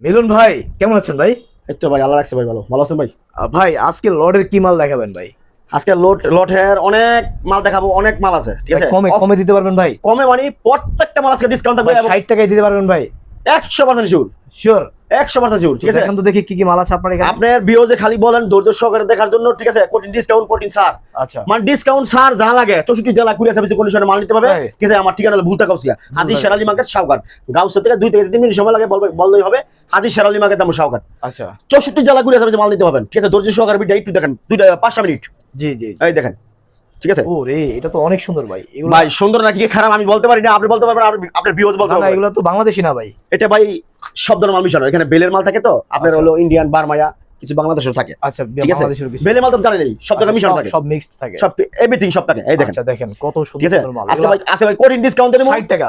মিলন ভাই কেমন আছেন ভাই? এই তো ভাই আল্লাহ রাখছে ভাই, ভালো আছেন ভাই? ভাই আজকে লটের কি মাল দেখাবেন ভাই? আজকে লটের অনেক মাল দেখাবো, অনেক মাল আছে, ঠিক আছে? কমে কমে দিতে পারবেন ভাই? কমে মানে প্রত্যেকটা মাল আজকে ডিসকাউন্ট থাকবে। 60 টাকায় দিতে পারবেন ভাই? 100% শিওর, শিওর 100% শিওর, ঠিক আছে? এখন তো দেখি কি কি মাল আছে আপনার এখানে। আপনার ভিউজে খালি বলেন ধৈর্য সহকারে দেখার জন্য, ঠিক আছে? কঠিন ডিসকাউন্ট, কঠিন ছাড়। আচ্ছা মানে ডিসকাউন্ট ছাড় যা লাগে 64 জেলা কুরিয়ার সার্ভিসে কন্ডিশনে মাল নিতে পারবে, হ্যাঁ। ঠিক আছে? আমার ঠিকানা হলো ভুলতা গাউসিয়া, হাদিস শেরালি মার্কেট সাউকাট। গাউসিয়া থেকে 2 থেকে 3 মিনিট সময় লাগে, বললেই হবে হাদিস শেরালি মার্কেট নাম সাউকাট। আচ্ছা 64 জেলা কুরিয়ার সার্ভিসে মাল নিতে পারবেন, ঠিক আছে? ধৈর্য সহকারে ভিডিও একটু দেখেন, 5টা মিনিট, জি জি এই দেখেন, ঠিক আছে? ও রে এটা তো অনেক সুন্দর ভাই। এগুলো ভাই সুন্দর নাকি খারাপ আমি বলতে পারি না, আপনি বলতে পারবেন, আপনার ভিউজ বলতে না না পারবেন। এগুলো তো বাংলাদেশি না ভাই। এটা ভাই সব ধরনের মাল মিশানো, এখানে বেলের মাল থাকে, তো আপনার আচ্ছা। হলো ইন্ডিয়ান, বার্মায়া, কিছু বাংলাদেশের থাকে, আচ্ছা ঠিক আছে? বাংলাদেশের কিছু বেলের মাল তো জানেন এই সব জায়গায় মিশানো থাকে, সব মিক্সড থাকে, সব এভরিথিং সব থাকে, এই দেখেন, আচ্ছা দেখেন কত ঠিক আছে? সুন্দর মাল। আজকে ভাই কঠিন ডিসকাউন্ট দেবো 60 টাকা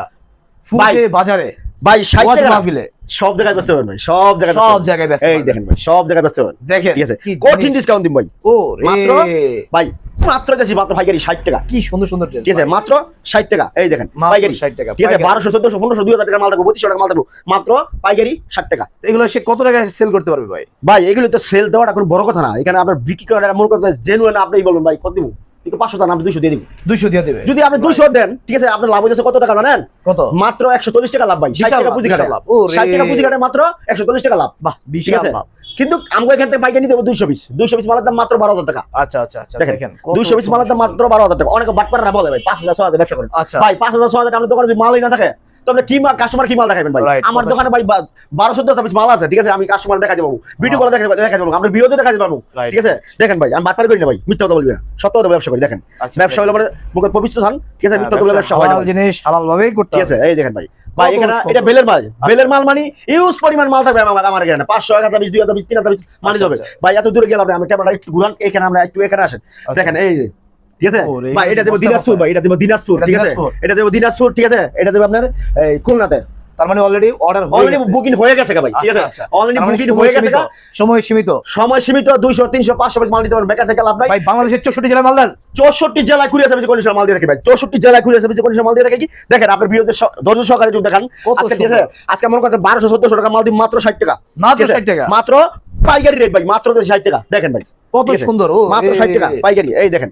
ভাই। ফুটে বাজারে ভাই 60 ওয়াজ টাকা মাহফিলে সব জায়গায় বেচতে পারবেন ভাই, সব জায়গায় সব জায়গায় ব্যস্ত এই দেখেন ভাই, সব জায়গায় বেচতে পারবেন, দেখেন ঠিক আছে? কি কঠিন জিনিস। ডিসকাউন্ট দিন ভাই, ও মাত্র রে ভাই মাত্র যাচ্ছি মাত্র পাইকারি 60 টাকা, কি সুন্দর সুন্দর ড্রেস ঠিক আছে? মাত্র 60 টাকা, এই দেখেন মাত্র পাইকারি 60 টাকা, ঠিক আছে? পাইকারি। 1200 1400 1500 2000 টাকার মাল থাকবে, 2500 টাকার মাল থাকবে, মাত্র পাইকারি 60 টাকা। এগুলো সে কত টাকায় সেল করতে পারবে ভাই? ভাই এগুলো তো সেল দেওয়াটা কোনো বড় কথা না, এখানে আপনার বিক্রি করার টাকা মনে করতে জেনুইন, আপনিই বলবেন ভাই কত দিব, কিন্তু 500 টাকা আপনি 200 দিয়ে দিব। 200 দিয়ে দেবে যদি আপনি 200 দেন, ঠিক আছে, আপনার লাভ হচ্ছে কত টাকা জানেন? কত? মাত্র 140 টাকা লাভ ভাই, 60 বিশাল টাকা লাভ, পুঁজি বিশাল কাটে, লাভ। ও রে। 60 টাকা পুঁজি কাটে মাত্র 140 টাকা লাভ, বাহ ঠিক বিশাল আছে? লাভ। কিন্তু আমাকে এখান থেকে পাইকারি নিতে হবে 200 পিস, 200 পিস মালের দাম মাত্র 12,000 টাকা। আচ্ছা আচ্ছা আচ্ছা দেখেন দেখেন 200 পিস মালের দাম মাত্র 12,000 টাকা। অনেকে বাটপাররা বলে ভাই 5,000 6,000 ব্যবসা করেন, আচ্ছা। ভাই 5,000 6,000 আপনি দোকানে যদি মালই না থাকে তো আপনি কি মাল, কাস্টমার কি মাল দেখাবেন ভাই? Right, আমার কথা দোকানে ভাই 12-14 পিস মাল আছে, ঠিক আছে? আমি কাস্টমার দেখাতে পারবো, ভিডিও করে দেখাতে পারবো, আমরা ভিডিওতে দেখাতে পারবো, Right. ঠিক আছে? দেখেন ভাই আমি বাটপারি করি না ভাই, মিথ্যা কথা বলবি না, সত্য কথা ব্যবসা করি। দেখেন আচ্ছা, ব্যবসা হলো মানে মুখের পবিত্র স্থান, ঠিক আছে? মিথ্যা কথা ব্যবসা হয় না হালাল ভাই, জিনিস হালাল ভাবেই করতে ঠিক হবে। আছে? এই দেখেন ভাই, ভাই কত এখানে সুন্দর। এটা বেলের মাল, বেলের মাল মানে ইউজ পরিমাণ মাল থাকবে আমার এখানে 500 1000 পিস 2000 পিস 3000 পিস মাল আচ্ছা, হবে আচ্ছা। ভাই। এত দূরে গেলাম আমি, ক্যামেরা একটু ঘুরান, এখানে আমরা একটু এখানে আসেন, দেখেন এই যে, ঠিক আছে ওরে, ভাই? এটা দেবো বস্তা দিনাজপুর বস্তা। ভাই, এটা দেবো দিনাজপুর, এটা ঠিক আছে? দিনাজপুর। এটা দেবো দিনাজপুর, ঠিক আছে? এটা দেবো আপনার এই খুলনাতে। তার মানে অলরেডি অর্ডার অলরেডি বুকিং হয়ে গেছে ভাই, ঠিক আছে? অলরেডি বুকিং হয়ে গেছে, সময় সীমিত সময় সীমিত, 200 300 500 পিস মাল নিতে পারবেন, বেকার থেকে লাভ নাই ভাই। বাংলাদেশের 64 জেলায় মাল দেন? 64 জেলায় কুরিয়ার সার্ভিসে কন্ডিশন মাল দিয়ে রাখি ভাই, 64 জেলায় কুরিয়ার সার্ভিসে কন্ডিশন মাল দিয়ে রাখি। দেখেন আপনার ভিডিওতে ধৈর্য সহকারে একটু দেখান। কত আজকে ঠিক সুন্দর। আছে, আজকে মনে করেন 1200-1400 টাকা মাল দিই মাত্র 60 টাকা, মাত্র ঠিক আছে? 60 টাকা। মাত্র পাইকারি রেট ভাই, মাত্র 60 টাকা। দেখেন ভাই কত ঠিক আছে? সুন্দর। ও মাত্র 60 টাকা পাইকারি, এই দেখেন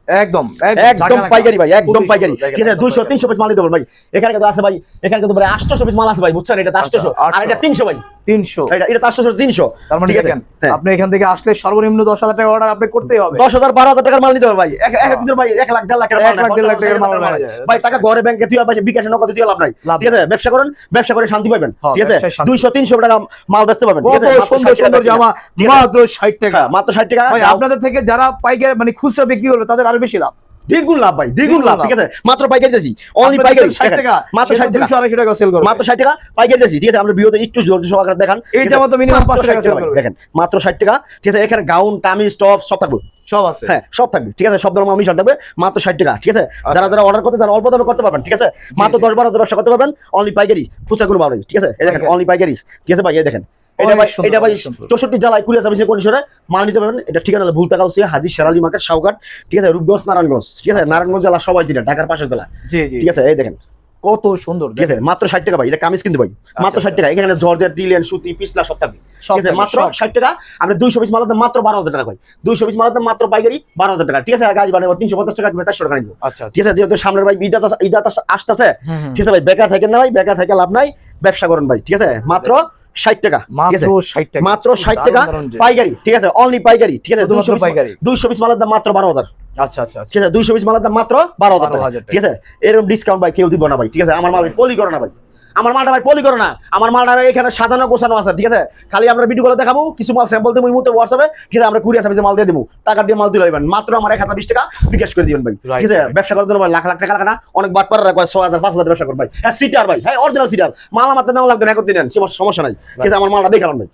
একদম একদম পাইকারি ভাই, একদম পাইকারি, দেখেন, ঠিক আছে? একদম 200-300 পিস মাল নিতে পারবেন ভাই। এখানে কিন্তু আছে ভাই, এখানে কিন্তু ভাই 800 পিস মাল আছে ভাই, বুঝছেন? এটা 800 আর এটা 300 ভাই, 300। এটা 800 300। তার মানে ঠিক আছে? দেখেন হ্যাঁ। আপনি এখান থেকে আসলে সর্বনিম্ন 10,000 টাকা অর্ডার আপনি করতেই হবে। 10,000 12,000 টাকার মাল নিতে হবে ভাই, এক দিনের ভাই 1 লাখ 1.5 লাখ টাকার মাল 1 লাখ 1.5 লাখ টাকার মাল নেওয়া যায়। ভাই। টাকা ঘরে ব্যাংকে তুই পাশে বিকাশে নগদে তুই লাভ নাই, লাভ ঠিক আছে? ব্যবসা করেন, ব্যবসা করে শান্তি পাবেন, হ্যাঁ, ঠিক আছে? ব্যবসায় শান্তি। 200-300 টাকা মাল বেচতে পারবেন, ঠিক কত আছে? মাত্র সুন্দর 60 টাকা সুন্দর জামা ঠিক আছে? মাত্র 60 টাকা। মাত্র 60 টাকা ভাই আপনাদের থেকে যারা পাইকারি মানে খুচরা বিক্রি করবে তাদের আরো বেশি লাভ। দ্বিগুণ লাভ ভাই, দ্বিগুণ লাভ, ঠিক আছে? মাত্র পাইকারি দিয়েছি, অনলি আপনাদের পাইকারি 60 টাকা মাত্র 60 টাকা, 200 টাকা সেল করবে। মাত্র 60 টাকা পাইকারি দিয়েছি, ঠিক আছে? আমরা ভিডিওতে একটু জোর সহকারে দেখান। এই জামা তো মিনিমাম 500 টাকা সেল করবে। দেখেন মাত্র 60 টাকা, ঠিক আছে? এখানে গাউন কামিজ টপ সব থাকবে, সব আছে। হ্যাঁ সব থাকবে, ঠিক আছে? সব ধরনের মিশন থাকবে, মাত্র 60 টাকা, ঠিক আছে? যারা যারা অর্ডার করতে চান অল্প দামে করতে পারবেন, ঠিক আছে? মাত্র 10-12 ব্যবসা করতে পারবেন, অনলি পাইকারি, খুচরা কোনো ভাব নেই, ঠিক আছে? এই দেখেন অনলি পাইকারি, ঠিক আছে ভাই? এই দেখেন এটা ভাই, এটা ভাই 64 জেলায় কুরিয়ার সার্ভিসে কন্ডিশনে মাল নিতে পারবেন। এটা ঠিকানা হলো ভুলতা গাউসিয়া হাজির শেরালি মার্কেট সাউকাট, ঠিক আছে? রূপগঞ্জ নারায়ণগঞ্জ, ঠিক আছে? নারায়ণগঞ্জ জেলা সবাই চিনে, ঢাকার পাশের জেলা, জি জি ঠিক আছে? এই দেখেন কত সুন্দর ঠিক আছে? মাত্র 60 টাকা ভাই, এটা কামিজ কিন্তু ভাই মাত্র 60 টাকা। এখানে জর্জেট ডিলিয়ান সুতি পিছলা সব থাকবে, সব ঠিক আছে? থাকবে, মাত্র সব। 60 টাকা। আপনি 200 পিস মালের দাম মাত্র 12,000 টাকা ভাই, 200 পিস মালের দাম মাত্র পাইকারি 12,000 টাকা, ঠিক আছে? গাড়ি বানাবো 350 টাকা 400 টাকা নিবো, আচ্ছা ঠিক আছে? যেহেতু সামনের ভাই ঈদ আসতেছে, হুম। ঠিক আছে ভাই? বেকার থাকেন না ভাই, বেকার থেকে লাভ নাই, ব্যবসা করেন ভাই, ঠিক আছে? মাত্র 60 টাকা, ঠিক আছে? মাত্র 60 টাকা, মাত্র 60 টাকা দারুণ যে। পাইকারি, ঠিক আছে? অনলি পাইকারি, ঠিক আছে? শুধুমাত্র 200 পিস পাইকারি। 200 পিস মালের দাম মাত্র 12,000, আচ্ছা আচ্ছা আচ্ছা ঠিক আছে? 200 পিস মালের দাম মাত্র 12,000 টাকা, 12,000 ঠিক আছে? এরকম ডিসকাউন্ট ভাই কেউ দিব না ভাই, ঠিক আছে? আমার মাল পলি করো না ভাই, আমার মালটা ভাই পলি করো না, আমার মালটা এখানে সাজানো গোছানো আছে, ঠিক আছে? খালি আমরা ভিডিও করে দেখাবো, কিছু মাল স্যাম্পল দেবো এই মুহূর্তে হোয়াটসঅ্যাপে, ঠিক আছে? আমরা কুরিয়ার সার্ভিসে মাল দিয়ে দেবো, টাকা দিয়ে মাল দিলে হইবেন, মাত্র আমার 1020 টাকা বিকাশ করে দিবেন ভাই, Right, ঠিক আছে? right. ব্যবসা করার জন্য ভাই লাখ লাখ টাকা লাগে না, অনেক বাটপার রাখবে 6,000 5,000 ব্যবসা করবে ভাই। হ্যাঁ সিটার ভাই, হ্যাঁ অরিজিনাল সিটার মাল আমার তো নাও লাগবে না, করতে নেন সমস্যা নাই, ঠিক আছে? আমার মালটা দেখালাম ভাই,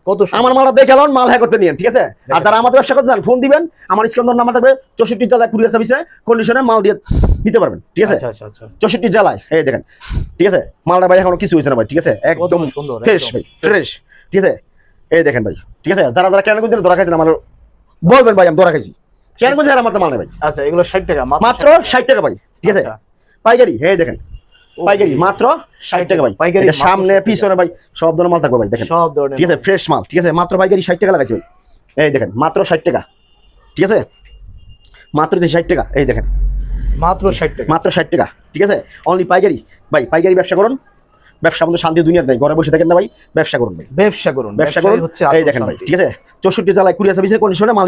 কত সুন্দর। আমার মালটা দেখে এলেন, মাল হ্যাঁ করতে নিয়েন, ঠিক আছে? আর যারা আমাদের ব্যবসা করতে চান ফোন দিবেন, আমার স্ক্রিন নাম্বার থাকবে, 64 জেলায় কুরিয়ার সার্ভিসে কন্ডিশনে মাল দিয়ে নিতে পারবেন, ঠিক আছে? আচ্ছা আচ্ছা আচ্ছা 64 জেলায়, এই দেখেন, ঠিক আছে? মালটা ভাই এখনো কিছু হয়েছে না ভাই, ঠিক আছে? একদম সুন্দর, ফ্রেশ একদম ভাই, ফ্রেশ, ঠিক আছে? এই দেখেন ভাই, ঠিক আছে? যারা যারা কেন কিন্তু ধরা খাইছেন আমার বলবেন ভাই, আমি ধরা খাইছি কেন কিন্তু আমার মাল নেই ভাই, আচ্ছা এগুলো 60 টাকা মাত্র 60 টাকা ভাই, ঠিক আছে? আচ্ছা। পাইকারি, এই দেখেন পাইকারি মাত্র 60 টাকা ভাই। পাইকারি এটা সামনে পিছনে ভাই সব ধরনের মাল থাকবে ভাই দেখেন, সব ধরনের ঠিক আছে ফ্রেশ মাল, ঠিক আছে মাত্র পাইকারি 60 টাকা লাগাইছে ভাই। এই দেখেন মাত্র 60 টাকা, ঠিক আছে মাত্র 60 টাকা। এই দেখেন মাত্র 60 টাকা, মাত্র 60 টাকা, ঠিক আছে অনলি পাইকারি ভাই। পাইকারি ব্যবসা করুন, ব্যবসা আমাদের শান্তি দুনিয়ার নাই, ঘরে বসে থাকেন না ভাই, ব্যবসা করুন ভাই, ব্যবসা করুন, ব্যবসা করুন। হচ্ছে এই দেখেন ভাই, ঠিক আছে 64 জেলায় কুরিয়ার সার্ভিসের কন্ডিশনে মাল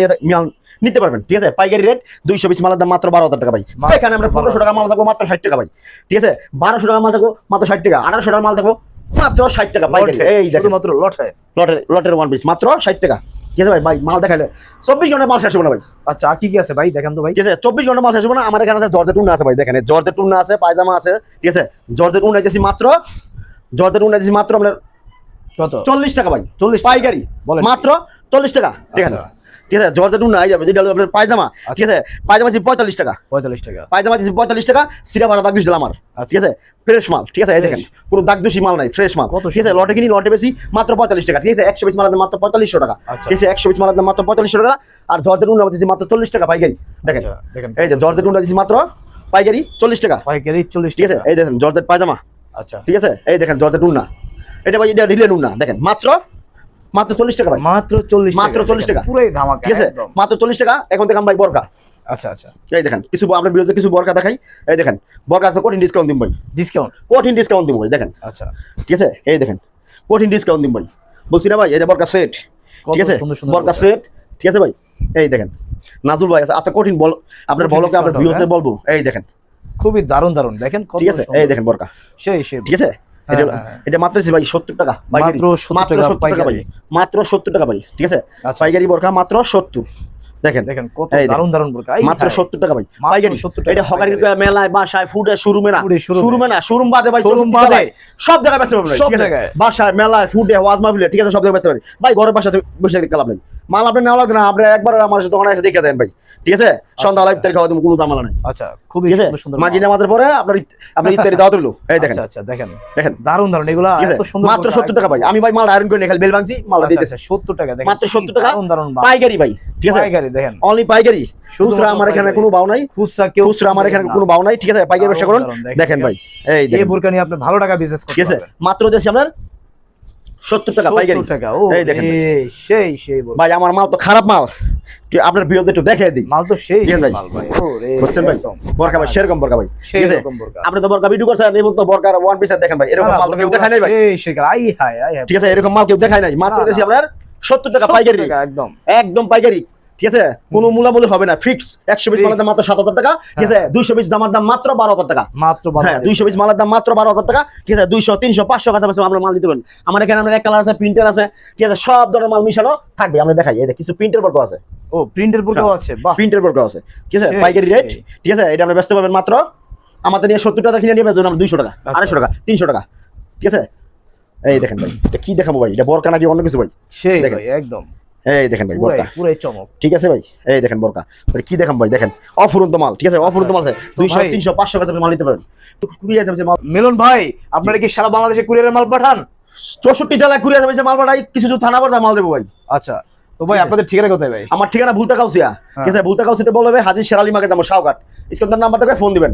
নিতে পারবেন, ঠিক আছে পাইকারি রেট 200 পিস মালের দাম মাত্র 12,000 টাকা ভাই। এখানে আমরা 1500 টাকা মাল থাকবো মাত্র 60 টাকা ভাই, ঠিক আছে 1200 টাকা মাল থাকবো মাত্র 60 টাকা, 1800 টাকা মাল থাকবো মাত্র 60 টাকা পাইকারি। এই দেখেন মাত্র লটের ওয়ান পিস মাত্র 60 টাকা, ঠিক আছে ভাই। ভাই মাল দেখালে 24 ঘন্টা মাল শেষ হবে না ভাই। আচ্ছা আর কি কি আছে ভাই দেখেন তো ভাই। ঠিক আছে 24 ঘন্টা মাল শেষ হবে না। আমার এখানে আছে জর্জেট উন্না আছে ভাই, দেখেন জর্জেট উন্না আছে, পায়জামা আছে, ঠিক আছে জর্জেট উন্না দিয়েছি মাত্র আপনার কত? 40 টাকা ভাই, 40 পাইকারি মাত্র 40 টাকা, ঠিক আছে ঠিক আছে জর্জেট উন্না আই যাবে, যেটা হলো আপনার পায়জামা, ঠিক আছে পায়জামা দিচ্ছি 45 টাকা, 45 টাকা পায়জামা দিচ্ছি 45 টাকা, সিরা ভাড়া দাগ দিয়েছিল আমার, ঠিক আছে ফ্রেশ মাল, ঠিক আছে এই দেখেন কোনো দাগ দোষী মাল নাই, ফ্রেশ মাল, ঠিক আছে লটে কিনি লটে বেশি মাত্র 45 টাকা, ঠিক আছে 100 পিস মালের দাম মাত্র 4500 টাকা, ঠিক আছে 100 পিস মালের দাম মাত্র 4500 টাকা। আর জর্জেট উন্না দিচ্ছি মাত্র 40 টাকা পাইকারি, দেখেন এই যে জর্জেট উন্না দিচ্ছি মাত্র পাইকারি 40 টাকা, পাইকারি 40 ঠিক আছে এই দেখেন জর্জেট পায়জামা, আচ্ছা ঠিক আছে এই দেখেন জর্জেট উন্না, এটা ভাই এটা রিলেন উন্না দেখেন মাত্র 40 টাকা ভাই, মাত্র 40 মাত্র 40 টাকা, পুরোই ধামাকা, ঠিক আছে মাত্র 40 টাকা। এখন দেখাম ভাই বরকা, আচ্ছা আচ্ছা এই দেখেন কিছু আপনার বিরুদ্ধে কিছু বরকা দেখাই, এই দেখেন বরকা আছে কঠিন ডিসকাউন্ট দিম ভাই, কঠিন ডিসকাউন্ট দিম ভাই দেখেন, আচ্ছা ঠিক আছে এই দেখেন কঠিন ডিসকাউন্ট দিম ভাই, বলছি না ভাই এই যে বরকা সেট, ঠিক আছে বরকা সেট, ঠিক আছে ভাই এই দেখেন নাজুল ভাই আছে, আচ্ছা কঠিন বল আপনার বলকে আপনার ভিউয়ারদের বলবো, এই দেখেন খুবই দারুণ দেখেন, ঠিক আছে এই দেখেন বরকা সেই ঠিক আছে এটা মাত্র ভাই 70 টাকা, মাত্র 70 টাকা ভাই, মাত্র 70 টাকা ভাই, ঠিক আছে পাইকারি বরকা মাত্র 70, দেখেন দেখেন কত দারুণ বোরকা, মাত্র 70 টাকা ভাই পাইকারি, এটা হকারির মেলায় বাসায় ফুডে শোরুমে না শোরুম বাদে ভাই, শোরুম বাদে সব জায়গায় বেচতে পারবেন, ঠিক আছে বাসায় মেলায় ফুডে ওয়াজ মাহফিলে, ঠিক আছে সব জায়গায় বেচতে পারবেন ভাই। ঘরের বাসাতে বসে দেখতে লাভ নেই, মাল আপনি নেওয়া লাগবে না, আপনি একবার আমার সাথে দোকানে এসে দেখে দেন ভাই, ঠিক আছে সন্ধ্যা লাইভ তারিখ খাওয়া তুমি কোনো ঝামেলা নাই। আচ্ছা খুবই সুন্দর মাঝি নামাজের পরে আপনার ইত্যাদি দাওয়াত হলো, এই দেখেন আচ্ছা দেখেন দারুণ এগুলা এত সুন্দর মাত্র 70 টাকা ভাই। আমি ভাই মাল আয়রন করে নিয়ে খালি বেল ভাঙছি মাল দিতেছে 70 টাকা, দেখেন মাত্র 70 টাকা দারুণ পাইকারি ভাই, ঠিক আছে পাইকারি দেখেন অনলি পাইকারি, খুচরা আমার এখানে কোনো বাউ নাই, খুচরা আমার এখানে কোনো বাউ নাই, ঠিক আছে পাইকারি ব্যবসা করুন। দেখেন ভাই এই বোরকা নিয়ে আপনি ভালো টাকা বিজনেস করতে ঠিক আছে মাত্র দিয়েছি আপনার 70 টাকা পাইকারি, এই দেখেন সেই ভাই আমার মাল তো খারাপ মাল, আপনার ভিডিওতে একটু দেখাই দিই, মাল তো সেই মাল ভাই বুঝছেন ভাই, বরকা ভাই সেরকম বরকা ভাই, ঠিক আছে আপনি তো বরকা ভিডিও করছেন এবং তো বরকার ওয়ান পিস দেখেন ভাই, এরকম মাল তো কেউ দেখায় নাই ভাই, ঠিক আছে এরকম মাল কেউ দেখায় নাই, মাত্র দিয়েছি আপনার 70 টাকা পাইকারি, একদম পাইকারি, ঠিক আছে কোনো মূলামূলি হবে না, ফিক্স 100 পিস মালের দাম মাত্র 7000 টাকা, ঠিক আছে 200 পিস দামের দাম মাত্র 12000 টাকা, মাত্র 200 পিস মালের দাম মাত্র 12000 টাকা, ঠিক আছে 200 300 500 কাছাকাছি আমরা মাল দিতে পারেন। আমার এখানে আপনার এক কালার আছে, প্রিন্টার আছে, ঠিক আছে সব ধরনের মাল মিশানো থাকবে, আমরা দেখাই এই কিছু প্রিন্টের বরকা আছে, ও প্রিন্টের বরকাও আছে, বাহ প্রিন্টের বরকা আছে, ঠিক আছে পাইকারি রেট, ঠিক আছে এটা আমরা বেচতে পারবেন মাত্র আমাদের নিয়ে 70 টাকা কিনে নিয়ে বেচবেন আমরা 200 টাকা 250 টাকা 300 টাকা, ঠিক আছে এই দেখেন ভাই এটা কি দেখাবো ভাই, এটা বরকা নাকি অন্য কিছু ভাই, সেই ভাই একদম এই দেখেন ভাই বরকা পুরাই চমক, ঠিক আছে ভাই এই দেখেন বরকা কি দেখাম ভাই, দেখেন অফুরন্ত মাল, ঠিক আছে অফুরন্ত মাল আছে 200 300 500 টাকা মাল নিতে পারেন। মিলন ভাই আপনারা কি সারা বাংলাদেশে কুরিয়ারের মাল পাঠান? 64 জেলায় কুরিয়ার সার্ভিসে মাল পাঠাই, কিছু থানা পর্যন্ত মাল দেবো ভাই। আচ্ছা তো ভাই আপনাদের ঠিকানা কোথায় ভাই? আমার ঠিকানা ভুলতা কাউসিয়া, ঠিক আছে ভুলতা কাউসিতে বলবে হাজির শেরালি মার্কেট আমার শাহঘাট, স্ক্রিনের নাম্বারটাকে ফোন দিবেন।